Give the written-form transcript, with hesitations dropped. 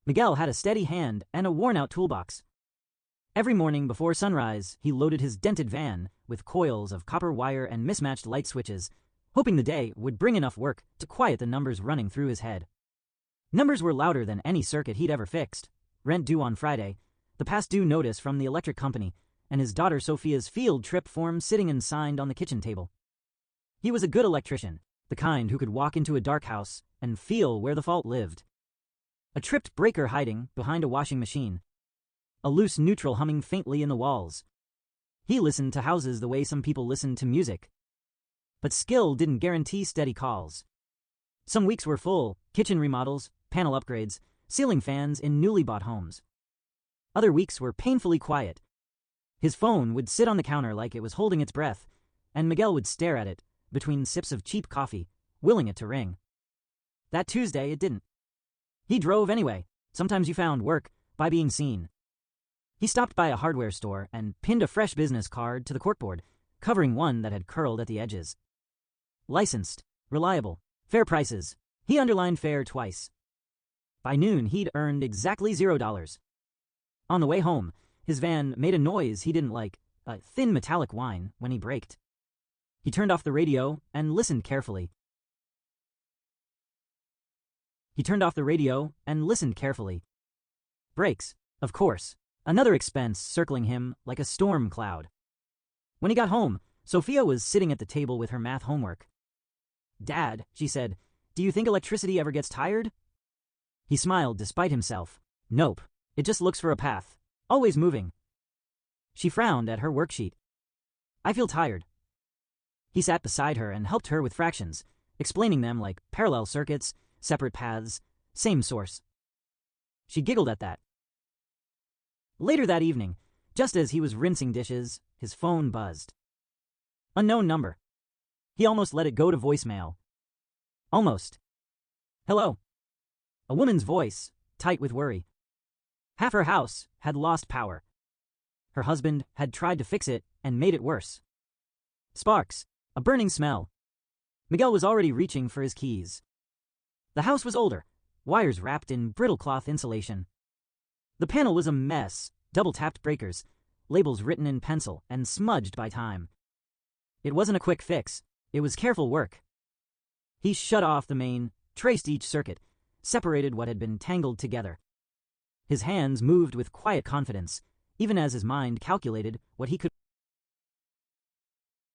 Miguel had a steady hand and a worn-out toolbox. Every morning before sunrise, he loaded his dented van with coils of copper wire and mismatched light switches, hoping the day would bring enough work to quiet the numbers running through his head. Numbers were louder than any circuit he'd ever fixed. Rent due on Friday, the past due notice from the electric company, and his daughter Sophia's field trip form sitting unsigned on the kitchen table. He was a good electrician, the kind who could walk into a dark house and feel where the fault lived. A tripped breaker hiding behind a washing machine. A loose neutral humming faintly in the walls. He listened to houses the way some people listen to music. But skill didn't guarantee steady calls. Some weeks were full, kitchen remodels, panel upgrades, ceiling fans in newly bought homes. Other weeks were painfully quiet. His phone would sit on the counter like it was holding its breath, and Miguel would stare at it between sips of cheap coffee, willing it to ring. That Tuesday, it didn't. He drove anyway. Sometimes you found work by being seen. He stopped by a hardware store and pinned a fresh business card to the corkboard, covering one that had curled at the edges. Licensed, reliable, fair prices. He underlined fair twice. By noon, he'd earned exactly $0. On the way home, his van made a noise he didn't like, a thin metallic whine, when he braked. He turned off the radio and listened carefully. Brakes, of course, another expense circling him like a storm cloud. When he got home, Sophia was sitting at the table with her math homework. "Dad," she said, "do you think electricity ever gets tired?" He smiled despite himself. "Nope, it just looks for a path, always moving." She frowned at her worksheet. "I feel tired." He sat beside her and helped her with fractions, explaining them like parallel circuits, separate paths, same source. She giggled at that. Later that evening, just as he was rinsing dishes, his phone buzzed. Unknown number. He almost let it go to voicemail. Almost. "Hello." A woman's voice, tight with worry. Half her house had lost power. Her husband had tried to fix it and made it worse. Sparks, a burning smell. Miguel was already reaching for his keys. The house was older, wires wrapped in brittle cloth insulation. The panel was a mess, double-tapped breakers, labels written in pencil and smudged by time. It wasn't a quick fix, it was careful work. He shut off the main, traced each circuit, separated what had been tangled together. His hands moved with quiet confidence, even as his mind calculated what he could